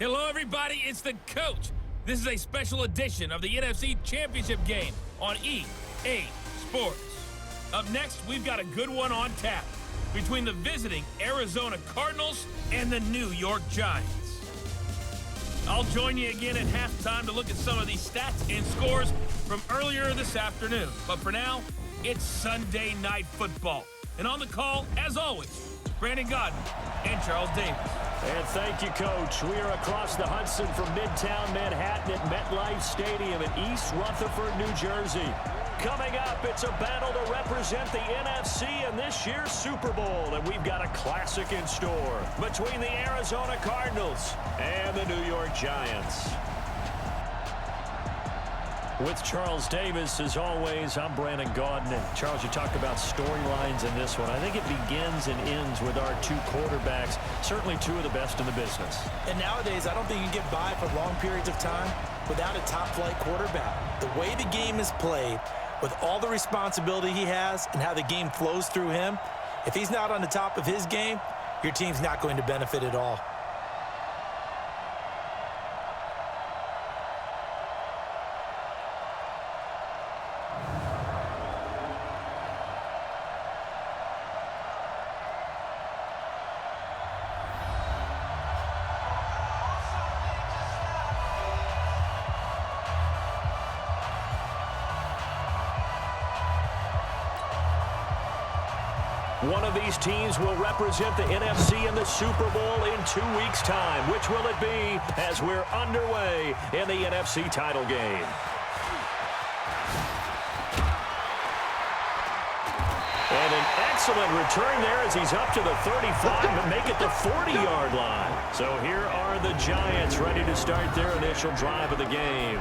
Hello, everybody. It's the coach. This is a special edition of the NFC Championship game on EA Sports. Up next, we've got a good one on tap between the visiting Arizona Cardinals and the New York Giants. I'll join you again at halftime to look at some of these stats and scores from earlier this afternoon. But for now, it's Sunday Night Football. And on the call, as always, Brandon Godden and Charles Davis. And thank you, Coach. We are across the Hudson from Midtown Manhattan at MetLife Stadium in East Rutherford, New Jersey. Coming up, it's a battle to represent the NFC in this year's Super Bowl, and we've got a classic in store between the Arizona Cardinals and the New York Giants. With Charles Davis, as always, I'm Brandon Gaudin. And Charles, you talked about storylines in this one. I think it begins and ends with our two quarterbacks, certainly two of the best in the business. And nowadays, I don't think you can get by for long periods of time without a top-flight quarterback. The way the game is played, with all the responsibility he has and how the game flows through him, if he's not on the top of his game, your team's not going to benefit at all. One of these teams will represent the NFC in the Super Bowl in 2 weeks' time. Which will it be as we're underway in the NFC title game? And an excellent return there as he's up to the 35 but make it the 40-yard line. So here are the Giants ready to start their initial drive of the game.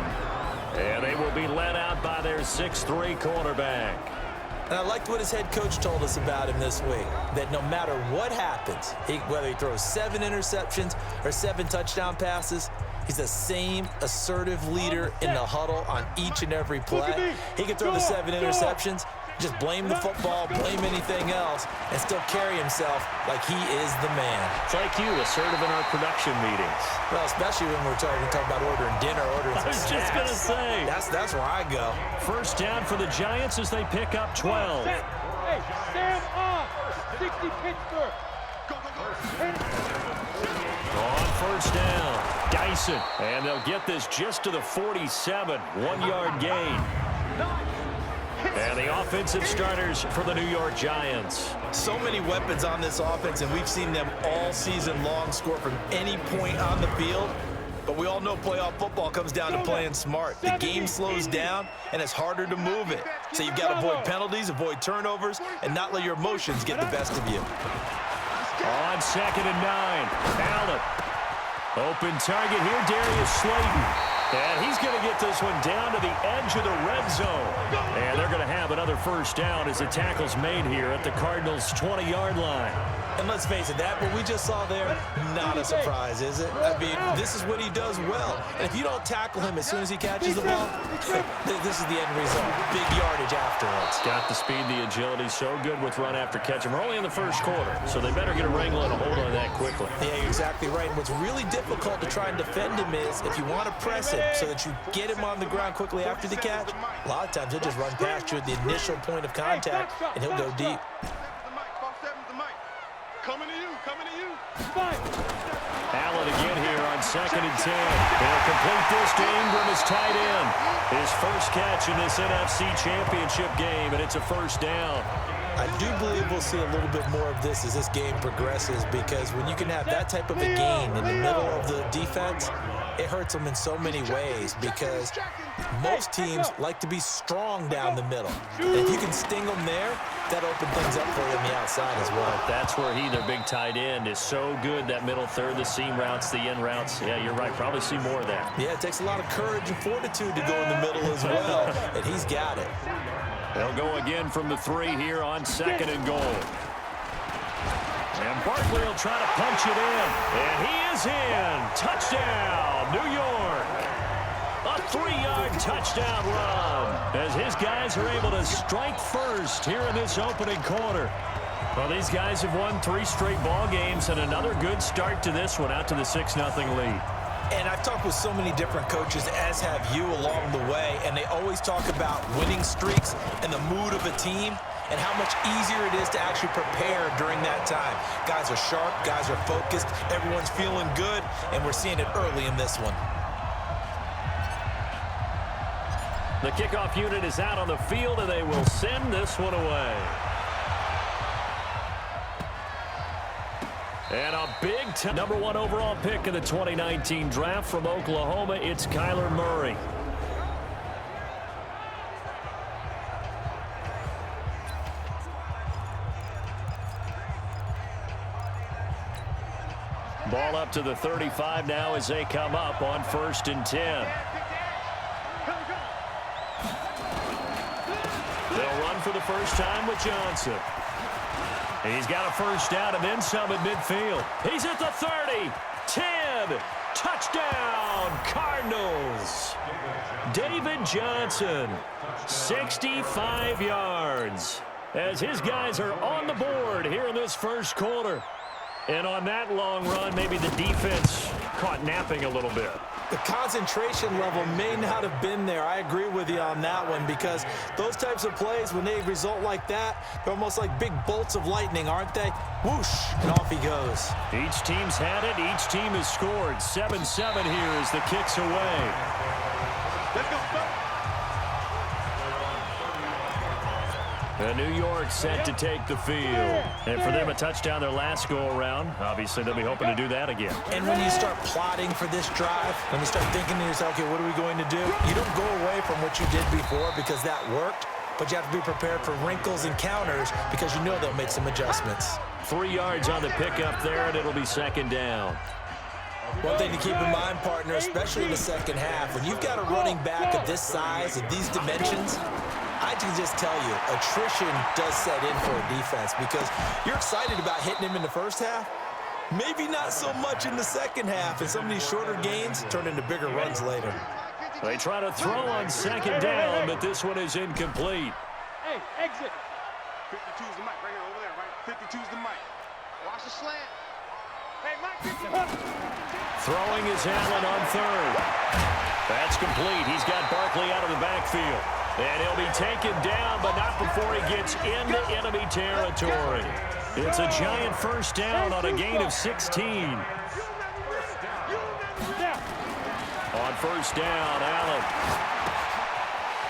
And they will be led out by their 6'3 quarterback. And I liked what his head coach told us about him this week, that no matter what happens, whether he throws 7 interceptions or 7 touchdown passes, he's the same assertive leader in the huddle on each and every play. He can throw the 7 interceptions, just blame the football, blame anything else, and still carry himself like he is the man. It's like you, assertive in our production meetings. Well, especially when we're talking about ordering dinner, ordering some snacks. I was just going to say. That's where I go. First down for the Giants as they pick up 12. Hey, stand up. 60 Pittsburgh. On first down, Dyson. And they'll get this just to the 47. 1-yard gain. And the offensive starters for the New York Giants. So many weapons on this offense, and we've seen them all season long score from any point on the field. But we all know playoff football comes down to playing smart. The game slows down, and it's harder to move it. So you've got to avoid penalties, avoid turnovers, and not let your emotions get the best of you. On 2nd and 9, Allen. Open target here, Darius Slayton. And he's going to get this one down to the edge of the red zone. And they're going to have another first down as the tackle's made here at the Cardinals' 20-yard line. And let's face it, that what we just saw there, not a surprise, is it? I mean, this is what he does well. And if you don't tackle him as soon as he catches the ball, this is the end result. Big yardage afterwards. Got the speed, the agility, so good with run after catch. And we're only in the first quarter, so they better get a wrangle and a hold on that quickly. Yeah, you're exactly right. And what's really difficult to try and defend him is if you want to press him so that you get him on the ground quickly after the catch, a lot of times he'll just run past you at the initial point of contact, and he'll go deep. Coming to you. Allen again here on 2nd and 10. They'll complete this to Ingram as tight end. His first catch in this NFC Championship game, and it's a first down. I do believe we'll see a little bit more of this as this game progresses, because when you can have that type of a gain in the middle of the defense, it hurts them in so many ways, because most teams like to be strong down the middle. And if you can sting them there, that opens things up for you on the outside as well. That's where their big tight end, is so good, that middle third, the seam routes, the in routes. Yeah, you're right. Probably see more of that. Yeah, it takes a lot of courage and fortitude to go in the middle as well, and he's got it. They'll go again from the 3 here on 2nd and goal. And Barkley will try to punch it in. And he is in. Touchdown, New York. A 3-yard touchdown run as his guys are able to strike first here in this opening quarter. Well, these guys have won 3 straight ball games and another good start to this one, out to the 6-0 lead. And I've talked with so many different coaches, as have you, along the way, and they always talk about winning streaks and the mood of a team and how much easier it is to actually prepare during that time. Guys are sharp, guys are focused, everyone's feeling good, and we're seeing it early in this one. The kickoff unit is out on the field, and they will send this one away. And a big number 1 overall pick in the 2019 draft from Oklahoma, it's Kyler Murray. Ball up to the 35 now as they come up on 1st and 10. They'll run for the first time with Johnson. He's got a first down and then some at midfield. He's at the 30, 10, touchdown, Cardinals. David Johnson, 65 yards, as his guys are on the board here in this first quarter. And on that long run, maybe the defense caught napping a little bit. The concentration level may not have been there. I agree with you on that one, because those types of plays, when they result like that, they're almost like big bolts of lightning, aren't they? Whoosh, and off he goes. Each team's had it. Each team has scored. 7-7 here as the kick's away. Let's go. New York set to take the field. And for them, a touchdown their last go-around. Obviously, they'll be hoping to do that again. And when you start plotting for this drive, when you start thinking to yourself, okay, what are we going to do? You don't go away from what you did before because that worked, but you have to be prepared for wrinkles and counters because you know they'll make some adjustments. 3 yards on the pickup there, and it'll be 2nd down. One thing to keep in mind, partner, especially in the second half, when you've got a running back of this size, of these dimensions, I can just tell you, attrition does set in for a defense because you're excited about hitting him in the first half. Maybe not so much in the second half, and some of these shorter gains turn into bigger runs later. They try to throw on 2nd down, but this one is incomplete. Hey, exit. 52's the mic right here over there, right? 52's the mic. Watch the slant. Hey, Mike, 52. Throwing is Allen on 3rd. That's complete. He's got Barkley out of the backfield. And he'll be taken down, but not before he gets into enemy territory. It's a giant first down on a gain of 16. On 1st down, Allen.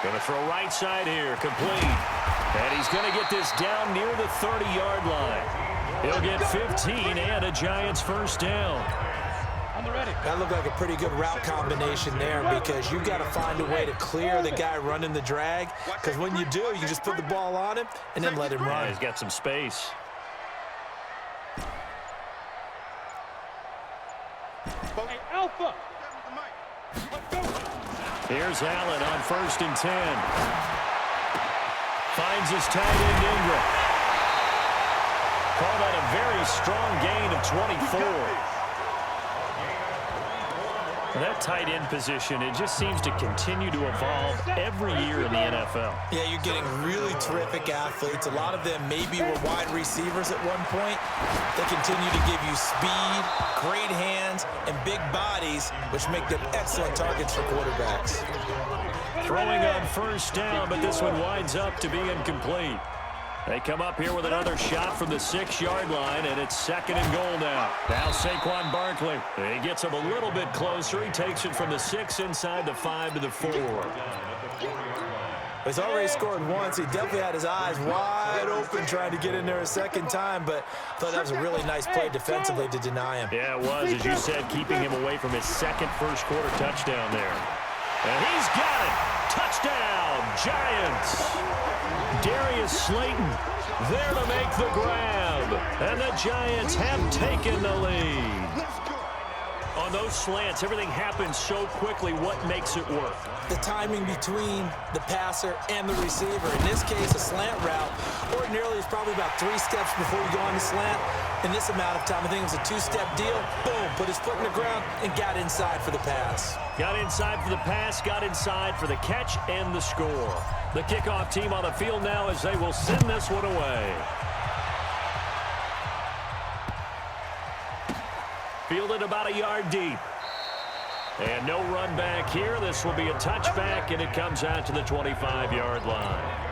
Going to throw right side here, complete. And he's going to get this down near the 30-yard line. He'll get 15 and a Giants first down. That looked like a pretty good route combination there because you've got to find a way to clear the guy running the drag, because when you do, you just put the ball on him and then let him run. He's got some space. Hey, Alpha. Here's Allen on 1st and 10. Finds his tight end Ingram. Call that a very strong gain of 24. That tight end position, it just seems to continue to evolve every year in the NFL. Yeah, you're getting really terrific athletes. A lot of them maybe were wide receivers at one point. They continue to give you speed, great hands, and big bodies, which make them excellent targets for quarterbacks. Throwing on 1st down, but this one winds up to be incomplete. They come up here with another shot from the 6-yard line, and it's 2nd and goal now. Now Saquon Barkley. He gets him a little bit closer. He takes it from the 6 inside the 5 to the 4. He's already scored once. He definitely had his eyes wide open trying to get in there a second time, but I thought that was a really nice play defensively to deny him. Yeah, it was, as you said, keeping him away from his 2nd first-quarter touchdown there. And he's got it. Touchdown, Giants. Darius Slayton there to make the grab. And the Giants have taken the lead. On those slants, everything happens so quickly. What makes it work? The timing between the passer and the receiver. In this case, a slant route ordinarily is probably about 3 steps before you go on the slant. In this amount of time, I think it was a 2-step deal. Boom, put his foot in the ground and got inside for the pass. Got inside for the pass, got inside for the catch and the score. The kickoff team on the field now as they will send this one away. Fielded about a yard deep. And no run back here. This will be a touchback, and it comes out to the 25-yard line.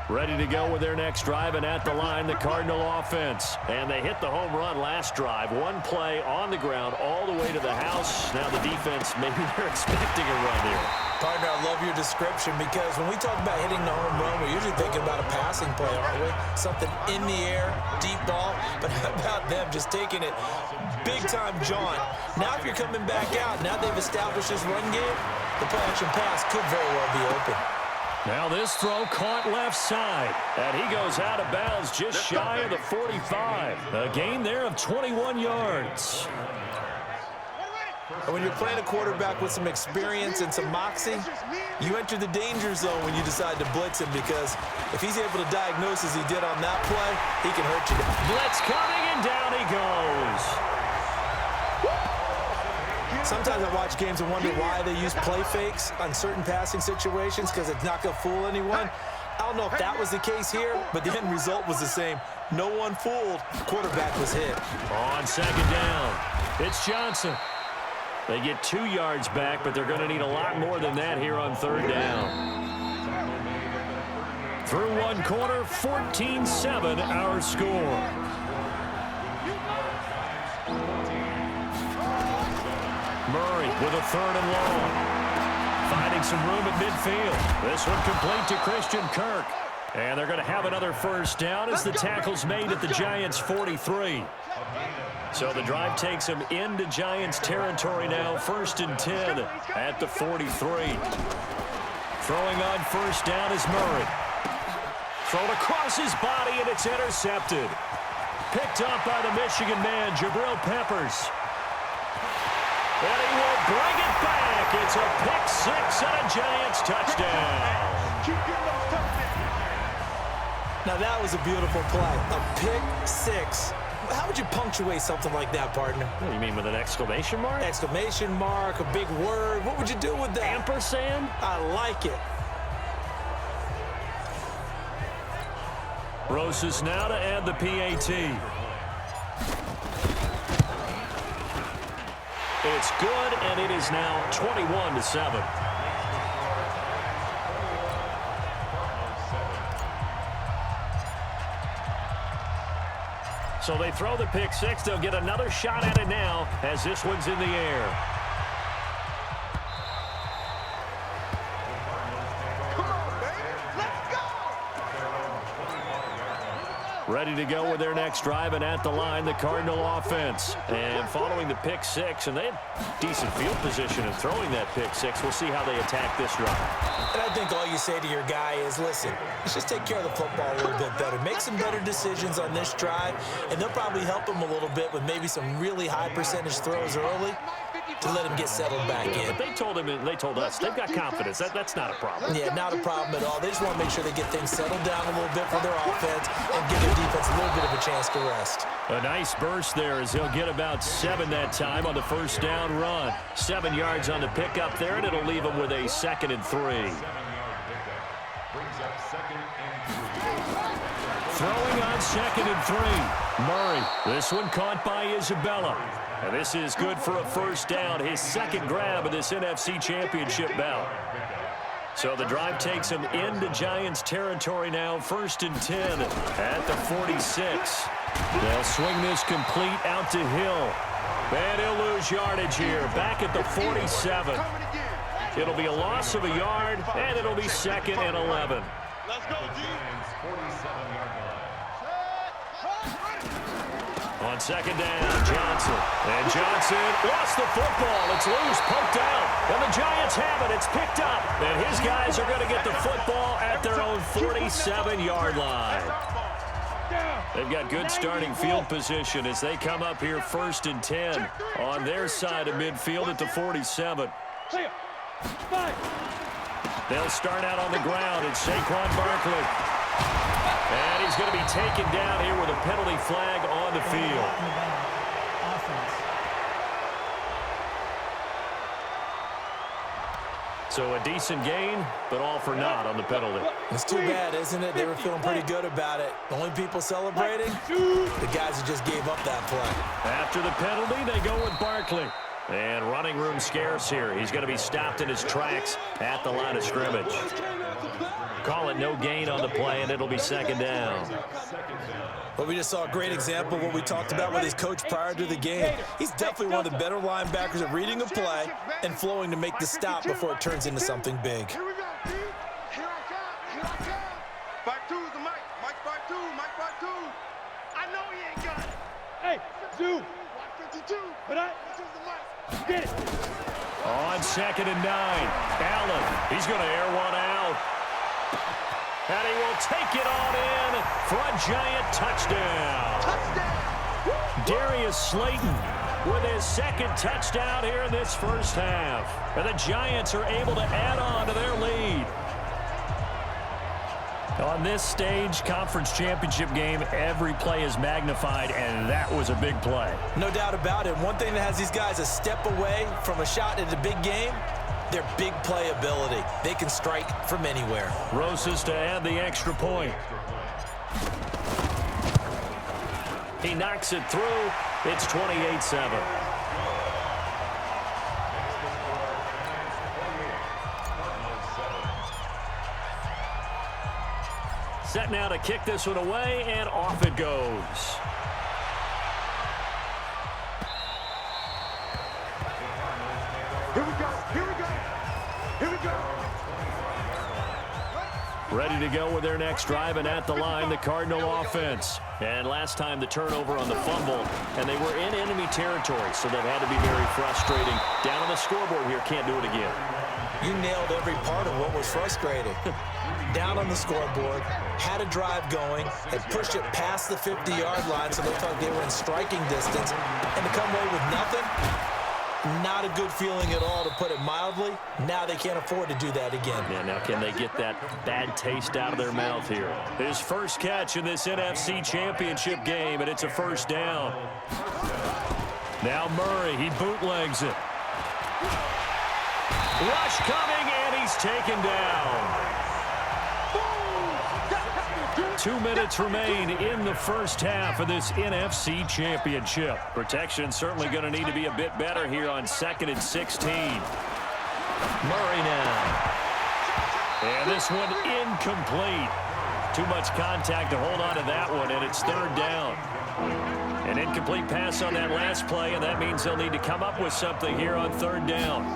Ready to go with their next drive, and at the line, the Cardinal offense. And they hit the home run last drive. One play on the ground all the way to the house. Now the defense, maybe they're expecting a run here. Partner, I love your description because when we talk about hitting the home run, we're usually thinking about a passing play, aren't we? Something in the air, deep ball. But how about them just taking it big-time jaunt? Now if you're coming back out, now they've established this run game, the play-action pass could very well be open. Now this throw caught left side, and he goes out of bounds just shy of the 45. A gain there of 21 yards. And when you're playing a quarterback with some experience and some moxie, you enter the danger zone when you decide to blitz him, because if he's able to diagnose as he did on that play, he can hurt you. Blitz coming, and down he goes. Sometimes I watch games and wonder why they use play fakes on certain passing situations, because it's not going to fool anyone. I don't know if that was the case here, but the end result was the same. No one fooled. Quarterback was hit. On second down, it's Johnson. They get 2 yards back, but they're going to need a lot more than that here on third down. Through one quarter, 14-7 our score. Murray with a third and long. Finding some room at midfield. This one complete to Christian Kirk. And they're going to have another first down as the tackle's made at the Giants' 43. So the drive takes them into Giants territory now. 1st and 10 at the 43. Throwing on first down is Murray. Thrown across his body, and it's intercepted. Picked up by the Michigan man, Jabril Peppers. And he will bring it back. It's a pick-6 and a Giants touchdown. Now that was a beautiful play. A pick-6. How would you punctuate something like that, partner? What do you mean, with an exclamation mark? Exclamation mark, a big word. What would you do with that? Ampersand? I like it. Rosas now to add the PAT. It's good, and it is now 21-7. So they throw the pick-6. They'll get another shot at it now as this one's in the air. Ready to go with their next drive, and at the line, the Cardinal offense. And following the pick-6, and they had decent field position in throwing that pick-6. We'll see how they attack this drive. And I think all you say to your guy is, listen, let's just take care of the football a little bit better. Make some better decisions on this drive, and they'll probably help him a little bit with maybe some really high percentage throws early to let him get settled back in. But they told us, they've got confidence. That's not a problem. Yeah, not a problem at all. They just want to make sure they get things settled down a little bit for their offense and give their defense a little bit of a chance to rest. A nice burst there as he'll get about 7 that time on the first down run. 7 yards on the pickup there, and it'll leave him with a 2nd and 3. Throwing on 2nd and 3. Murray. This one caught by Isabella. And this is good for a first down. His 2nd grab of this NFC Championship bout. So the drive takes him into Giants territory now. 1st and 10 at the 46. They'll swing this complete out to Hill. And he'll lose yardage here. Back at the 47. It'll be a loss of a yard, and it'll be 2nd and 11. Let's go, G. On 2nd down, Johnson. And Johnson lost the football. It's loose, poked out. And the Giants have it. It's picked up. And his guys are going to get the football at their own 47-yard line. They've got good starting field position as they come up here 1st and 10 on their side of midfield at the 47. They'll start out on the ground. It's Saquon Barkley. And he's going to be taken down here with a penalty flag on the field. So a decent gain, but all for naught on the penalty. It's too bad, isn't it? They were feeling pretty good about it. The only people celebrating, the guys who just gave up that play. After the penalty, they go with Barkley. And running room scarce here. He's going to be stopped in his tracks at the line of scrimmage. Call it no gain on the play, and it'll be second down. Well, we just saw a great example of what we talked about with his coach prior to the game. He's definitely one of the better linebackers at reading a play and flowing to make the stop before it turns into something big. Here we go, Steve. Here I come. Here I come. 5-2 is the Mike. Mike 5-2. Mike 5-2. I know he ain't got it. Hey, Zoo. 52. But This is the Mike. get it. On 2nd and 9. Allen, he's going to air one out. And he will take it on in for a giant touchdown. Touchdown. Darius Slayton with his second touchdown here in this first half. And the Giants are able to add on to their lead. On this stage, conference championship game, every play is magnified, and that was a big play. No doubt about it. One thing that has these guys a step away from a shot at a big game, their big play ability. They can strike from anywhere. Rosas to add the extra point. He knocks it through. It's 28-7. Set now to kick this one away, and off it goes. Here we go. Here we go. Here we go. Ready to go with their next drive, and at the line, the Cardinal offense. And last time the turnover on the fumble, and they were in enemy territory, so that had to be very frustrating. Down on the scoreboard here, can't do it again. You nailed every part of what was frustrating. Down on the scoreboard, had a drive going, had pushed it past the 50-yard line so they thought they were in striking distance, and to come away with nothing, not a good feeling at all, to put it mildly. Now they can't afford to do that again. Yeah, now can they get that bad taste out of their mouth here? His first catch in this NFC championship game, and it's a first down. Now Murray, he bootlegs it. Rush coming, and he's taken down. 2 minutes remain in the first half of this NFC championship. Protection certainly going to need to be a bit better here on 2nd and 16. Murray now. And this one incomplete. Too much contact to hold on to that one, and it's third down. An incomplete pass on that last play, and that means they'll need to come up with something here on third down.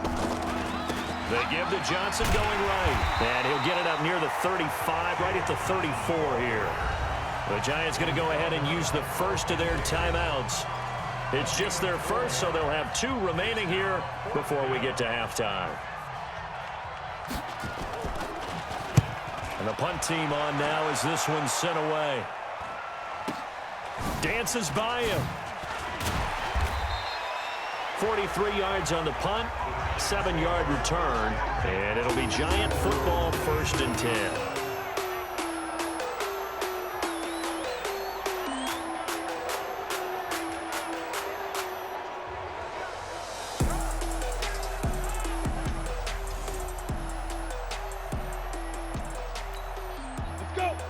They give to Johnson going right. And he'll get it up near the 35, right at the 34 here. The Giants going to go ahead and use the first of their timeouts. It's just their first, so they'll have 2 remaining here before we get to halftime. And the punt team on now as this one's sent away. Dances by him. 43 yards on the punt. 7-yard return, and it'll be Giant football, 1st and 10.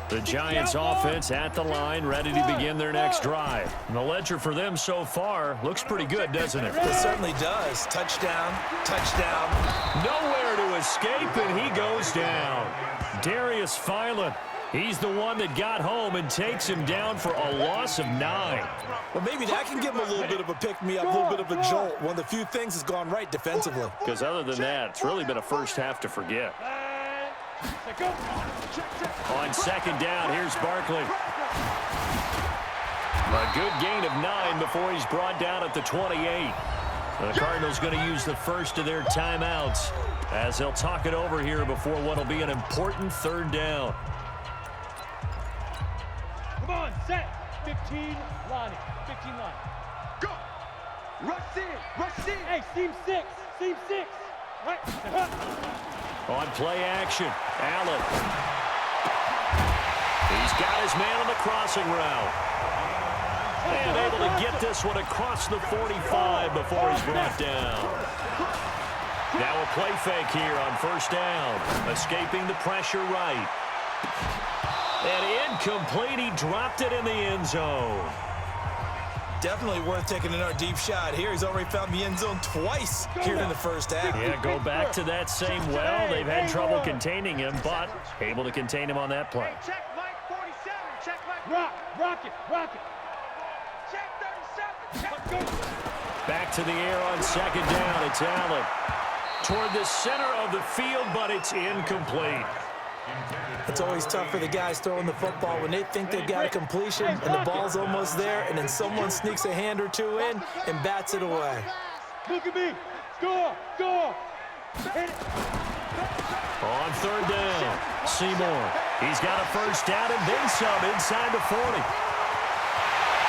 The Giants offense at the line, ready to begin their next drive. And the ledger for them so far looks pretty good, doesn't it? It certainly does. Touchdown, touchdown. Nowhere to escape, and he goes down. Darius Philon, he's the one that got home and takes him down for a loss of 9. Well, maybe that can give him a little bit of a pick-me-up, a little bit of a jolt. One of the few things that's gone right defensively. Because other than that, it's really been a first half to forget. On 2nd down, here's Barkley. A good gain of 9 before he's brought down at the 28. The Cardinals going to use the first of their timeouts as they'll talk it over here before what will be an important third down. Come on, set. 15, Lonnie. 15 line. Go. Rush in. Rush in. Hey, seam 6. Seam 6. Right. On play action, Allen. He's got his man on the crossing route. And able to get this one across the 45 before he's brought down. Now a play fake here on 1st down. Escaping the pressure right. And incomplete. He dropped it in the end zone. definitely worth taking another deep shot here. He's already found the end zone twice here in the first half. Yeah, go back to that same well. They've had trouble containing him, but able to contain him on that play. Check Mike 47. Check Mike. Rock it. Check 37. Check. Back to the air on second down. It's Allen toward the center of the field, but it's incomplete. It's always tough for the guys throwing the football when they think they've got a completion and the ball's almost there, and then someone sneaks a hand or two in and bats it away. Look at me. Score. Hit it. On third down, Seymour. He's got a first down and then some inside the 40.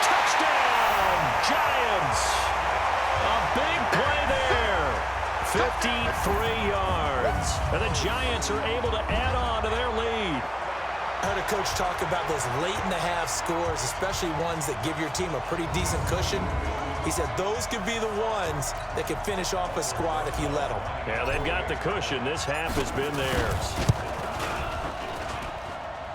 Touchdown, Giants. A big play there. 53 yards. And the Giants are able to add on to their lead. I heard a coach talk about those late-in-the-half scores, especially ones that give your team a pretty decent cushion. He said those could be the ones that could finish off a squad if you let them. Yeah, they've got the cushion. This half has been theirs.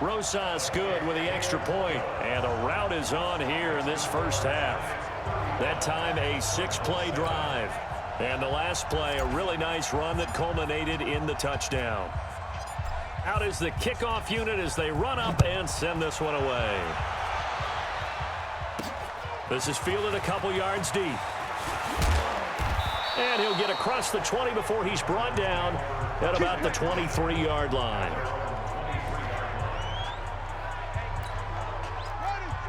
Rosas good with the extra point, and a rout is on here in this first half. That time a 6-play drive. And the last play, a really nice run that culminated in the touchdown. Out is the kickoff unit as they run up and send this one away. This is fielded a couple yards deep. And he'll get across the 20 before he's brought down at about the 23-yard line.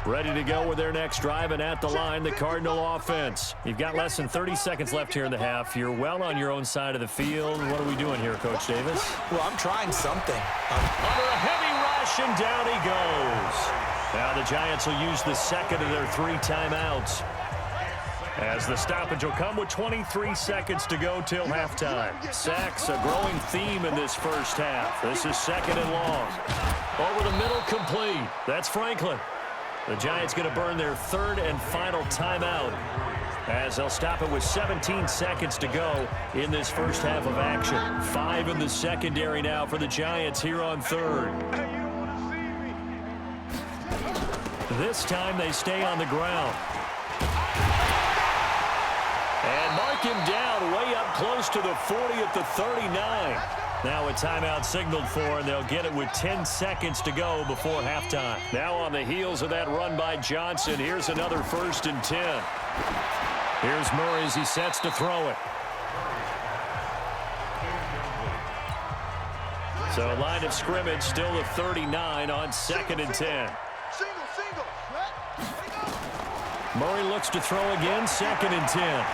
Ready to go with their next drive, and at the line, the Cardinal offense. You've got less than 30 seconds left here in the half. You're well on your own side of the field. What are we doing here, Coach Davis? Well, I'm trying something. Under a heavy rush, and down he goes. Now the Giants will use the second of their 3 timeouts, as the stoppage will come with 23 seconds to go till halftime. Sacks, a growing theme in this first half. This is second and long. Over the middle, complete. That's Franklin. The Giants going to burn their 3rd and final timeout, as they'll stop it with 17 seconds to go in this first half of action. 5 in the secondary now for the Giants here on 3rd. This time they stay on the ground. And mark him down way up close to the 40 at the 39. Now a timeout signaled for, and they'll get it with 10 seconds to go before halftime. Now on the heels of that run by Johnson, here's another 1st and 10. Here's Murray as he sets to throw it. So line of scrimmage still the 39 on 2nd and 10. Murray looks to throw again, 2nd and 10.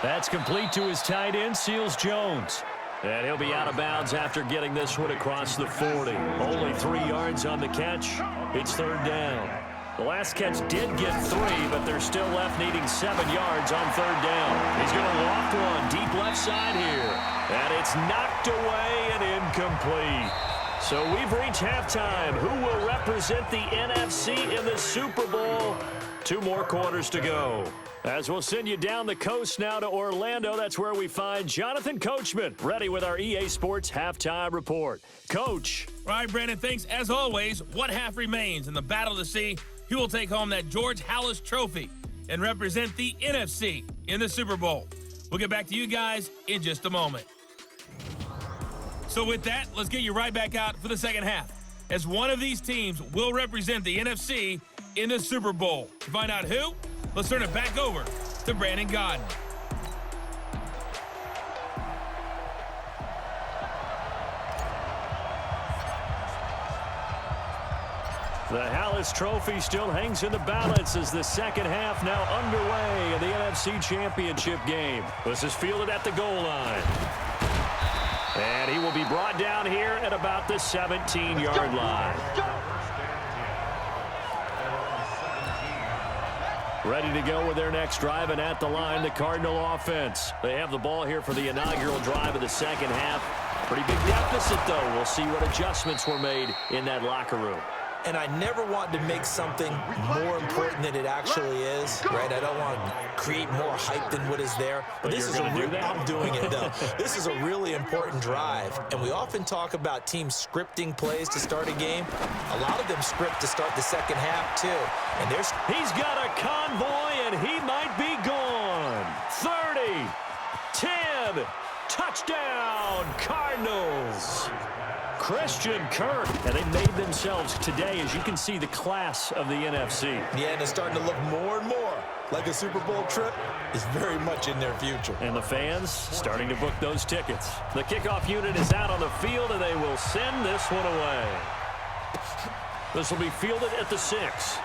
That's complete to his tight end, Seals-Jones. And he'll be out of bounds after getting this one across the 40. Only 3 yards on the catch. It's 3rd down. The last catch did get 3, but they're still left needing 7 yards on 3rd down. He's going to loft one deep left side here. And it's knocked away and incomplete. So we've reached halftime. Who will represent the NFC in the Super Bowl? 2 more quarters to go. As we'll send you down the coast now to Orlando, that's where we find Jonathan Coachman, ready with our EA Sports Halftime Report. Coach. All right, Brandon, thanks. As always, one half remains in the battle to see who will take home that George Halas Trophy and represent the NFC in the Super Bowl. We'll get back to you guys in just a moment. So with that, let's get you right back out for the second half, as one of these teams will represent the NFC in the Super Bowl. To find out who, let's turn it back over to Brandon Godden. The Halas Trophy still hangs in the balance as the second half now underway in the NFC Championship game. This is fielded at the goal line. And he will be brought down here at about the 17-yard line. Ready to go with their next drive, and at the line, the Cardinal offense. They have the ball here for the inaugural drive of the second half. Pretty big deficit, though. We'll see what adjustments were made in that locker room. And I never want to make something more important than it actually is, right? I don't want to create more hype than what is there. But this is I'm doing it, though. This is a really important drive. And we often talk about teams scripting plays to start a game. A lot of them script to start the second half, too. And he's got a convoy, and he might be gone. 30, 10, touchdown, Cardinals. Christian Kirk, and they made themselves today, as you can see, the class of the NFC. Yeah, and it's starting to look more and more like a Super Bowl trip is very much in their future. And the fans starting to book those tickets. The kickoff unit is out on the field, and they will send this one away. This will be fielded at the 6.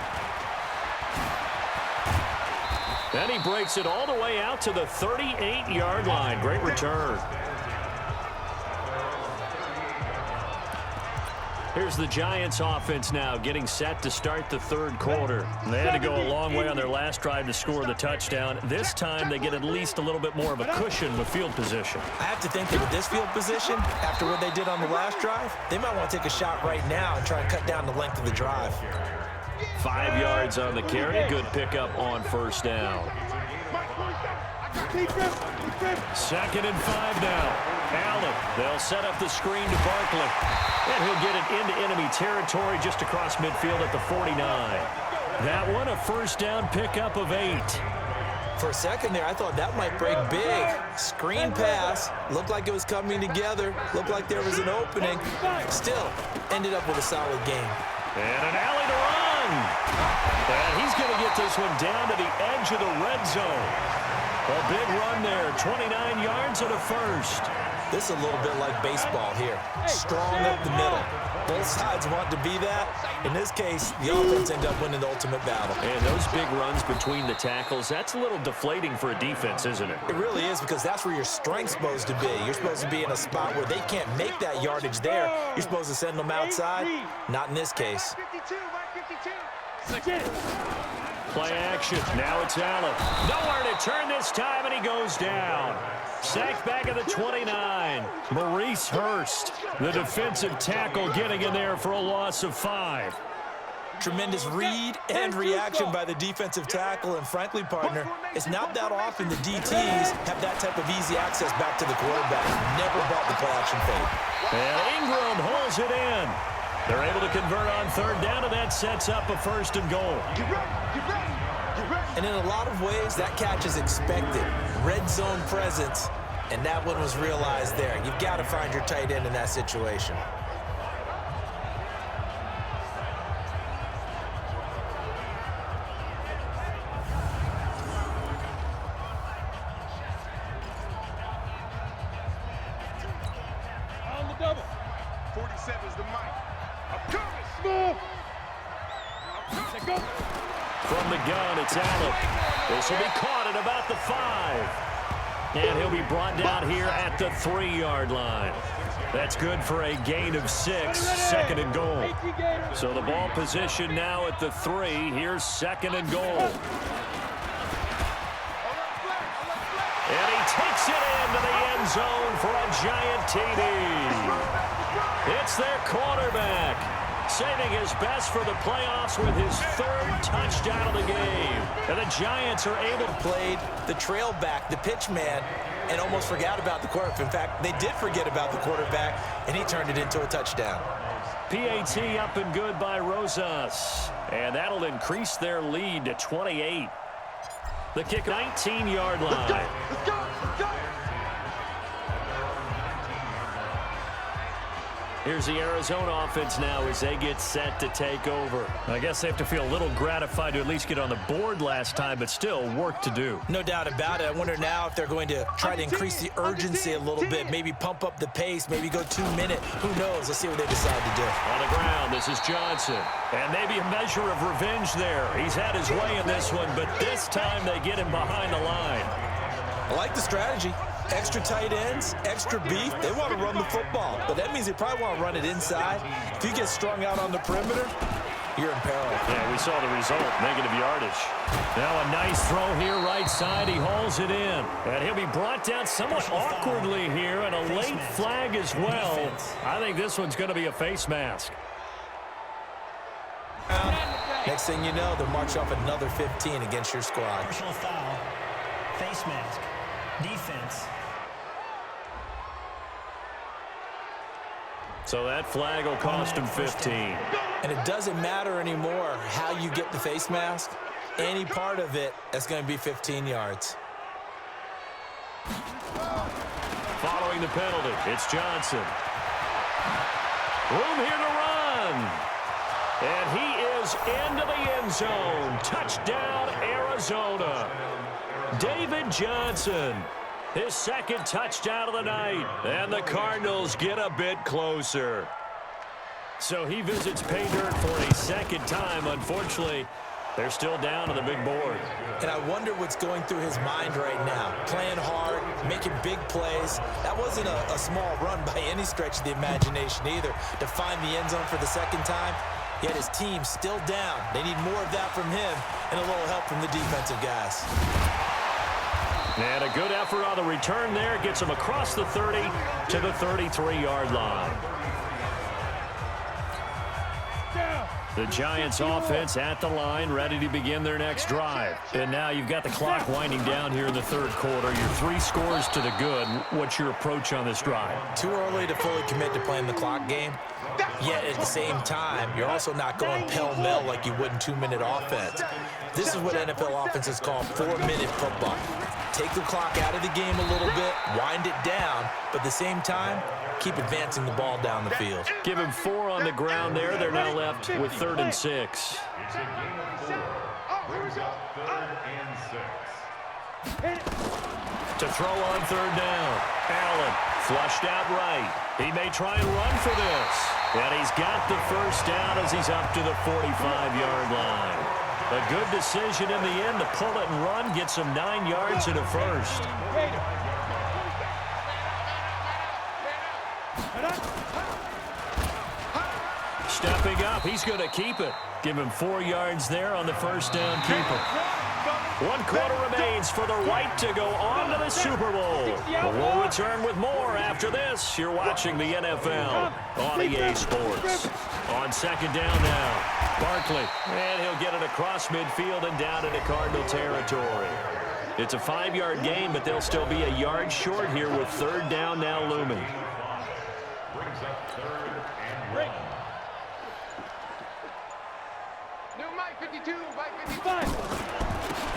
And he breaks it all the way out to the 38-yard line. Great return. Here's the Giants offense now getting set to start the third quarter. They had to go a long way on their last drive to score the touchdown. This time they get at least a little bit more of a cushion with field position. I have to think that with this field position, after what they did on the last drive, they might want to take a shot right now and try and cut down the length of the drive. 5 yards on the carry. Good pickup on first down. 2nd and 5 now. Allen, they'll set up the screen to Barkley. And he'll get it into enemy territory just across midfield at the 49. That one, a first down pickup of 8. For a second there, I thought that might break big. Screen pass. Looked like it was coming together. Looked like there was an opening. Still, ended up with a solid game. And an alley to run. And he's going to get this one down to the edge of the red zone. A big run there, 29 yards and a first. This is a little bit like baseball here. Strong up the middle. Both sides want to be that. In this case, the offense ended up winning the ultimate battle. And those big runs between the tackles, that's a little deflating for a defense, isn't it? It really is, because that's where your strength's supposed to be. You're supposed to be in a spot where they can't make that yardage there. You're supposed to send them outside. Not in this case. Play action. Now it's Allen. Nowhere to turn this time, and he goes down. Sacked back at the 29. Maurice Hurst, the defensive tackle, getting in there for a loss of 5. Tremendous read and reaction by the defensive tackle. And frankly, partner, it's not that often the DTs have that type of easy access back to the quarterback. Never brought the play action fade. And Ingram holds it in. They're able to convert on third down, and that sets up a 1st and goal. And in a lot of ways, that catch is expected. Red zone presence, and that one was realized there. You've got to find your tight end in that situation. On the double. 47 is the mic. I'm coming. Move. From the gun, it's Allen. This will be caught at about the 5. And he'll be brought down here at the 3-yard line. That's good for a gain of 6, 2nd and goal. So the ball position now at the 3. Here's 2nd and goal. And he takes it into the end zone for a giant TD. It's their quarterback, saving his best for the playoffs with his 3rd touchdown of the game. And the Giants are able to play the trail back, the pitch man, and almost forgot about the quarterback. In fact, they did forget about the quarterback, and he turned it into a touchdown. PAT up and good by Rosas. And that'll increase their lead to 28. The kick, 19-yard line. Let's go. Let's go. Let's go. Here's the Arizona offense now as they get set to take over. I guess they have to feel a little gratified to at least get on the board last time, but still work to do. No doubt about it. I wonder now if they're going to try to increase the urgency a little bit, maybe pump up the pace, maybe go 2-minute. Who knows? Let's see what they decide to do. On the ground, this is Johnson. And maybe a measure of revenge there. He's had his way in this one, but this time they get him behind the line. I like the strategy. Extra tight ends, extra beef. They want to run the football, but that means they probably want to run it inside. If you get strung out on the perimeter, you're in peril. Yeah, we saw the result, negative yardage. Now a nice throw here, right side. He hauls it in. And he'll be brought down somewhat awkwardly here, and a late flag as well. I think this one's going to be a face mask. Next thing you know, they'll march off another 15 against your squad. Personal foul, face mask, defense. So that flag will cost him 15. And it doesn't matter anymore how you get the face mask. Any part of it, that's going to be 15 yards. Following the penalty, it's Johnson. Room here to run. And he is into the end zone. Touchdown, Arizona. David Johnson, his second touchdown of the night. And the Cardinals get a bit closer. So he visits pay dirt for a second time. Unfortunately, they're still down on the big board. And I wonder what's going through his mind right now. Playing hard, making big plays. That wasn't a small run by any stretch of the imagination either. To find the end zone for the second time, yet his team still down. They need more of that from him and a little help from the defensive guys. And a good effort on the return there. Gets him across the 30 to the 33-yard line. The Giants offense at the line, ready to begin their next drive. And now you've got the clock winding down here in the third quarter. Your 3 scores to the good. What's your approach on this drive? Too early to fully commit to playing the clock game. Yet at the same time, you're also not going pell-mell like you would in 2-minute offense. This is what NFL offenses call 4-minute football. Take the clock out of the game a little bit, wind it down, but at the same time, keep advancing the ball down the field. Give him 4 on the ground there. They're now left with 3rd and 6. To throw on 3rd down. Allen flushed out right. He may try and run for this. And he's got the first down as he's up to the 45-yard line. A good decision in the end to pull it and run. Gets him 9 yards and a first. Stepping up, he's going to keep it. Give him 4 yards there on the first down keeper. 1 quarter remains for the right to go on to the Super Bowl. We'll return with more after this. You're watching the NFL on EA Sports. On 2nd down now, Barkley. And he'll get it across midfield and down into Cardinal territory. It's a 5-yard gain, but they'll still be a yard short here with 3rd down now looming.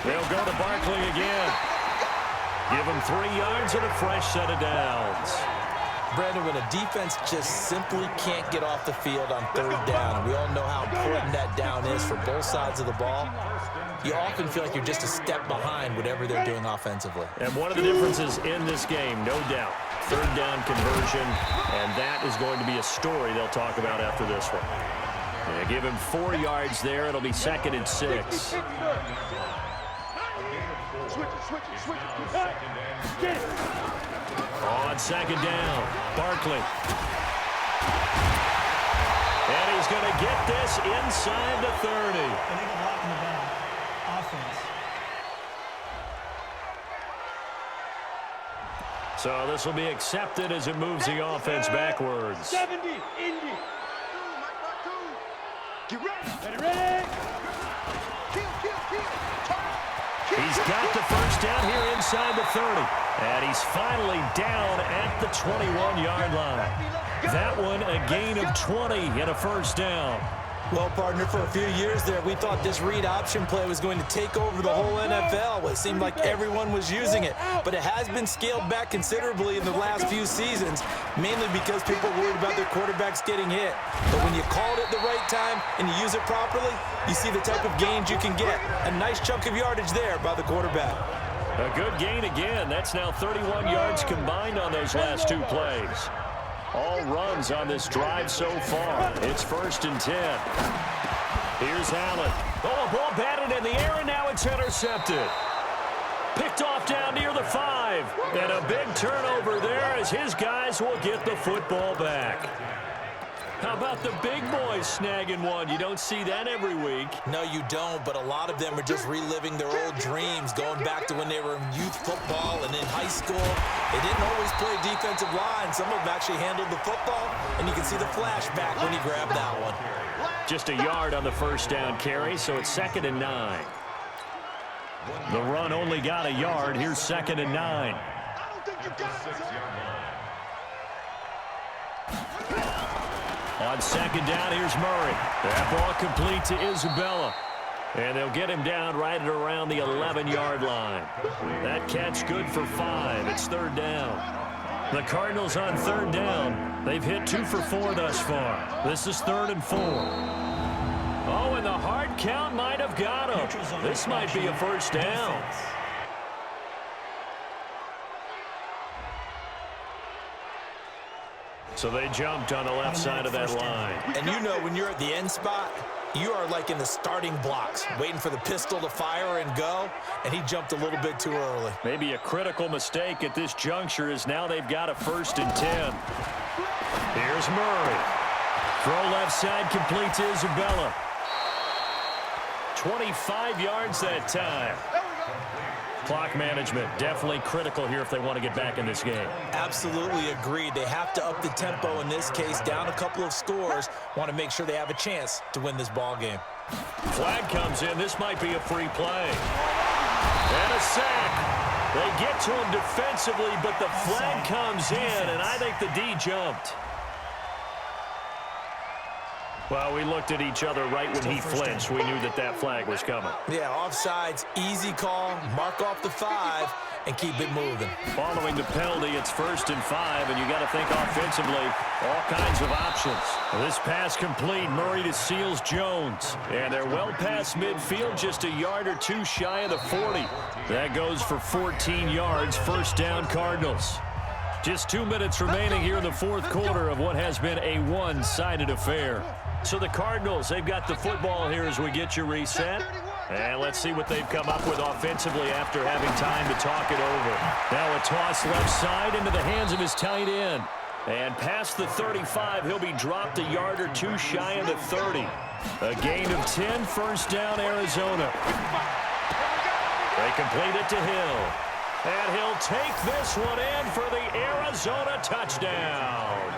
They'll go to Barkley again. Give him 3 yards and a fresh set of downs. Brandon, when a defense just simply can't get off the field on 3rd down, and we all know how important that down is for both sides of the ball, you often feel like you're just a step behind whatever they're doing offensively. And one of the differences in this game, no doubt, 3rd down conversion, and that is going to be a story they'll talk about after this one. Yeah, give him 4 yards there. It'll be 2nd and 6. On 2nd down, Barkley. And he's going to get this inside the 30. Illegal block in the back. Offense. So this will be accepted as it moves the offense backwards. 70, Indy. Get ready. He's got the first down here inside the 30. And he's finally down at the 21-yard line. That one a gain of 20 and a first down. Well, partner, for a few years there, we thought this read option play was going to take over the whole NFL. It seemed like everyone was using it, but it has been scaled back considerably in the last few seasons, mainly because people are worried about their quarterbacks getting hit. But when you call it at the right time and you use it properly, you see the type of gains you can get. A nice chunk of yardage there by the quarterback. A good gain again. That's now 31 yards combined on those last 2 plays. All runs on this drive so far. It's 1st and 10. Here's Allen. Oh, a ball batted in the air, and now it's intercepted. Picked off down near the 5. And a big turnover there as his guys will get the football back. How about the big boys snagging one? You don't see that every week. No, you don't, but a lot of them are just reliving their old dreams, going back to when they were in youth football and in high school. They didn't always play defensive line. Some of them actually handled the football, and you can see the flashback when he grabbed that one. Just a yard on the first down carry, so it's 2nd and 9. The run only got a yard. Here's 2nd and 9. I don't think you got it, son. On 2nd down, here's Murray. That ball complete to Isabella. And they'll get him down right at around the 11-yard line. That catch good for 5. It's 3rd down. The Cardinals on 3rd down. They've hit 2 for 4 thus far. This is 3rd and 4. Oh, and the hard count might have got him. This might be a first down. So they jumped on the left side of that line. And you know when you're at the end spot, you are like in the starting blocks, waiting for the pistol to fire and go, and he jumped a little bit too early. Maybe a critical mistake at this juncture is now they've got a 1st and 10. Here's Murray. Throw left side complete to Isabella. 25 yards that time. Clock management definitely critical here if they want to get back in this game. Absolutely agreed. They have to up the tempo in this case, down a couple of scores. Want to make sure they have a chance to win this ball game. Flag comes in. This might be a free play. And a sack. They get to him defensively, but the flag comes in, and I think the D jumped. Well, we looked at each other right when he flinched. We knew that that flag was coming. Yeah, offsides, easy call, mark off the 5, and keep it moving. Following the penalty, it's 1st and 5, and you got to think offensively, all kinds of options. This pass complete, Murray to Seals-Jones. And they're well past midfield, just a yard or 2 shy of the 40. That goes for 14 yards, 1st down Cardinals. Just 2 minutes remaining here in the 4th quarter of what has been a one-sided affair. So the Cardinals, they've got the football here as we get you reset. And let's see what they've come up with offensively after having time to talk it over. Now a toss left side into the hands of his tight end. And past the 35, he'll be dropped a yard or 2 shy of the 30. A gain of 10, 1st down Arizona. They complete it to Hill. And he'll take this one in for the Arizona touchdown.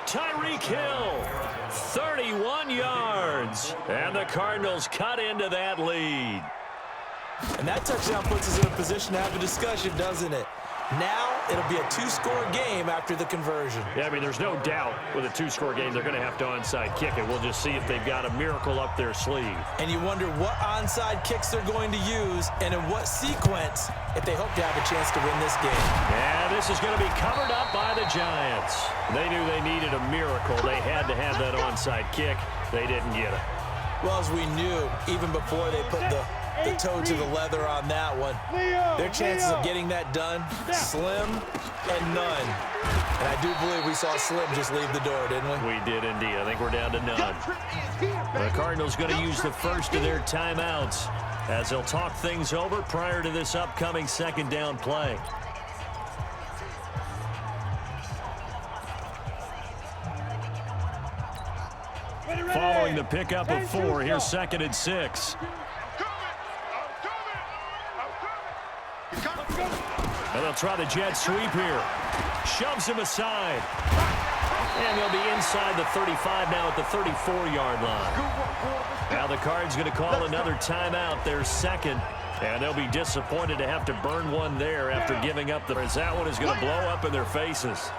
Tyreek Hill, 31 yards. And the Cardinals cut into that lead. And that touchdown puts us in a position to have a discussion, doesn't it? Now it'll be a 2-score game after the conversion. Yeah, I mean, there's no doubt with a 2-score game they're going to have to onside kick it. We'll just see if they've got a miracle up their sleeve. And you wonder what onside kicks they're going to use and in what sequence if they hope to have a chance to win this game. Yeah, this is going to be covered up by the Giants. They knew they needed a miracle. They had to have that onside kick. They didn't get it. Well, as we knew, even before they put the toe to the leather on that one, their chances of getting that done, slim and none. And I do believe we saw Slim just leave the door, didn't we? We did indeed. I think we're down to none. The Cardinals going to use the first of their timeouts as they'll talk things over prior to this upcoming 2nd down play. Following the pickup of 4, here's 2nd and 6. And they'll try the jet sweep here. Shoves him aside. And they'll be inside the 35 now at the 34-yard line. Now the Cards going to call another timeout, their 2nd. And they'll be disappointed to have to burn one there after giving up the... As that one is going to blow up in their faces.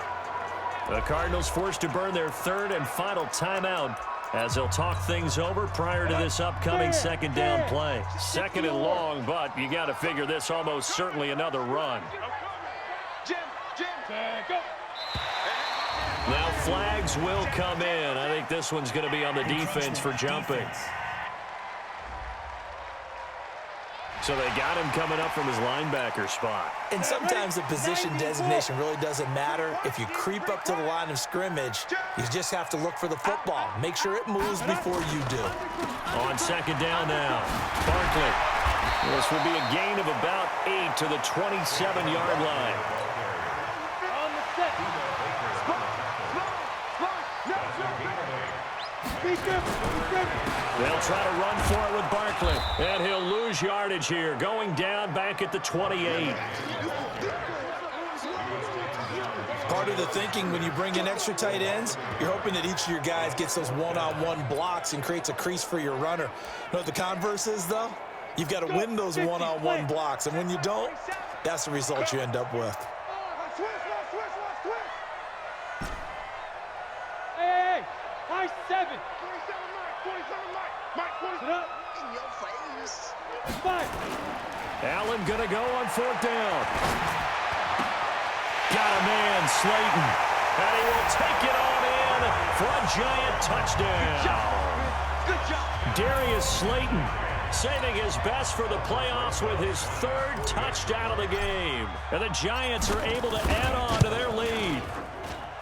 The Cardinals forced to burn their 3rd and final timeout as they'll talk things over prior to this upcoming 2nd down play. 2nd and long, but you got to figure this almost certainly another run. Now flags will come in. I think this one's going to be on the defense for jumping. So they got him coming up from his linebacker spot. And sometimes the position designation really doesn't matter. If you creep up to the line of scrimmage, you just have to look for the football. Make sure it moves before you do. On 2nd down now, Barkley. This will be a gain of about 8 to the 27-yard line. Be careful. They'll try to run for it with Barkley. And he'll lose yardage here, going down back at the 28. Part of the thinking when you bring in extra tight ends, you're hoping that each of your guys gets those one-on-one blocks and creates a crease for your runner. You know what the converse is, though? You've got to win those one-on-one blocks, and when you don't, that's the result you end up with. Hey, high 7. 27 Mike. 27 Mike. Mike, 27. Sit up. In your face. 5. Allen gonna go on 4th down. Got a man, Slayton. And he will take it on in for a giant touchdown. Good job. Darius Slayton saving his best for the playoffs with his 3rd touchdown of the game. And the Giants are able to add on to their lead.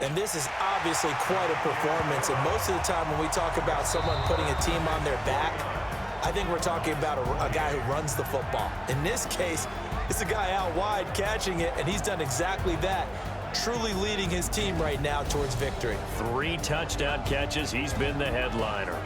And this is obviously quite a performance. And most of the time when we talk about someone putting a team on their back, I think we're talking about a guy who runs the football. In this case, it's a guy out wide catching it, and he's done exactly that, truly leading his team right now towards victory. 3 touchdown catches. He's been the headliner.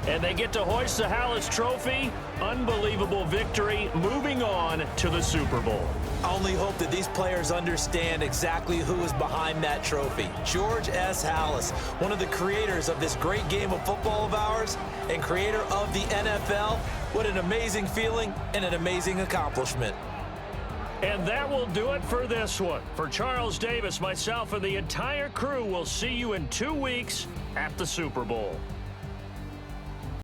And they get to hoist the Hallis Trophy. Unbelievable victory, moving on to the Super Bowl. I only hope that these players understand exactly who is behind that trophy. George S. Hallis, one of the creators of this great game of football of ours and creator of the NFL. What an amazing feeling and an amazing accomplishment. And that will do it for this one. For Charles Davis, myself, and the entire crew, we'll see you in 2 weeks at the Super Bowl.